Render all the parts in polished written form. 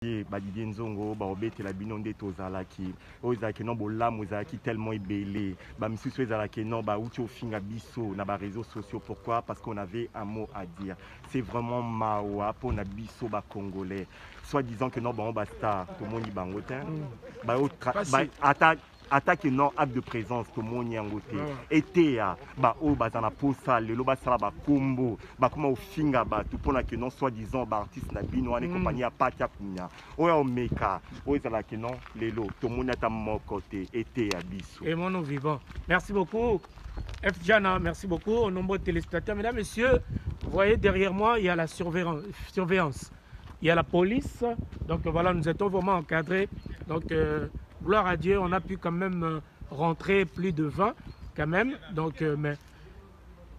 Badidie Nzongo baobetela bino nde tozalaki oyo ezalaki non bolamu ezalaki tellement ebele bamisusu ezalaki non bauti ofinga biso na baréseaux sociaux. Pourquoi? Parce qu'on avait un mot à dire. C'est vraiment mawa mpona biso bacongolais soit disant que non bango bastar tomoni bango te attaque non acte de présence tomoni yango te eteya baoyo baza na posa lelo basala bakombo bakoma ofinga bato mpona ke non soit disant baartiste na bino wana ekompagnie ya pati ya kunya oyo omeka oyo ezalaki non lelo tomoni ata moko te eteya biso. Et mon nom vivant. Merci beaucoup F. Jana, merci beaucoup aux nombreux téléspectateurs. Mesdames, Messieurs, vous voyez derrière moi, il y a la surveillance. Il y a la police. Donc voilà, nous étions vraiment encadrés. Donc gloire à Dieu, on a pu quand même rentrer plus de 20 quand même. Donc mais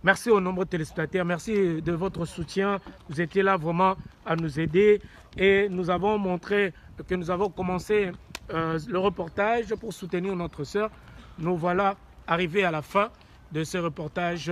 merci aux nombreux téléspectateurs, merci de votre soutien. Vous étiez là vraiment à nous aider et nous avons montré que nous avons commencé le reportage pour soutenir notre sœur. Nous voilà arrivés à la fin de ce reportage.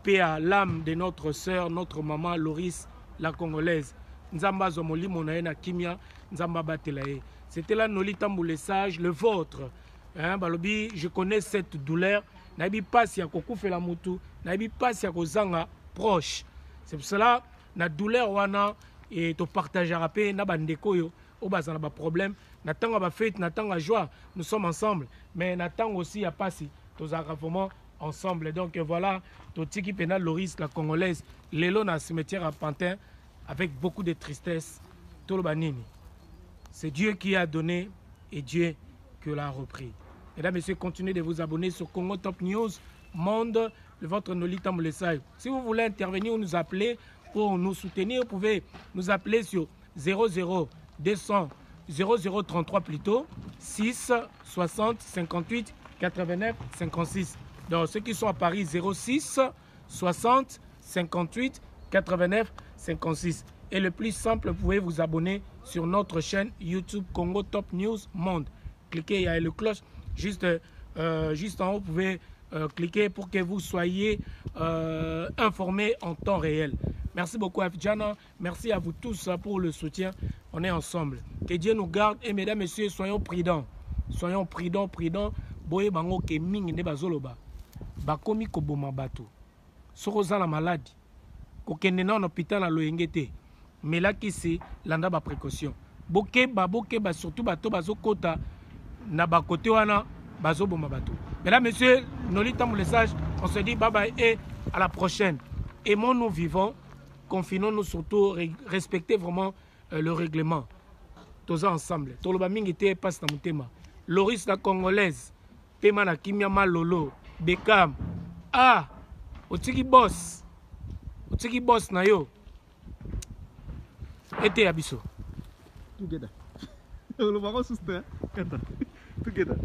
Paix à l'âme de notre sœur, notre maman Loris, la Congolaise. Nzamba Zomoli Monaena Kimia, Nzamba Batelae. C'était là Nolita Moulessage, le vôtre. Hein, Balobi, je connais cette douleur. Nabi pas si Kokou fait la moutou, Nabi pas si Kozanga proche. C'est pour cela, la douleur wana et to partage à rapé, na bandeko yo, au bazana ba problème, n'attend ba fête, n'attend la joie. Nous sommes ensemble, mais n'attend aussi à passer. Tous vraiment ensemble. Donc voilà, tout équipe pénal Loris, la Congolaise, l'élo dans le cimetière à Pantin, avec beaucoup de tristesse. Tout le banini. C'est Dieu qui a donné et Dieu qui l'a repris. Mesdames et messieurs, continuez de vous abonner sur Congo Top News, Monde, de votre Nolita Moulessage. Si vous voulez intervenir ou nous appeler pour nous soutenir, vous pouvez nous appeler sur 0033 plutôt, 6 60 58 89 56. Donc ceux qui sont à Paris, 06 60 58 89 56. Et le plus simple, vous pouvez vous abonner sur notre chaîne YouTube Congo Top News Monde. Cliquez, il y a le cloche juste en haut, vous pouvez cliquer pour que vous soyez informés en temps réel. Merci beaucoup F. Jana, merci à vous tous pour le soutien. On est ensemble. Que Dieu nous garde et mesdames, messieurs, soyons prudents. Soyons prudents. Boye bango ke mingi ne bazoloba. Bakomi koboma bato. Soroza la maladie. Kokende na hôpital na loyengete. Mais là qui c'est landa ba précaution. Bokeba surtout bato bazokota na ba côté wana bazoboma bato. Mesdames, messieurs, Nolita Moulessage, on se dit bye bye et à la prochaine. Aimons-nous vivants, confinons-nous surtout, respectez vraiment le règlement. Tous ensemble. Toloba mingi te passe na mutema. Loris la Congolaise, Pema na Kimia Malolo, Bekam. Ah, otiki boss na yo. Ete abiso. Together. Lo vamos a suster. Together.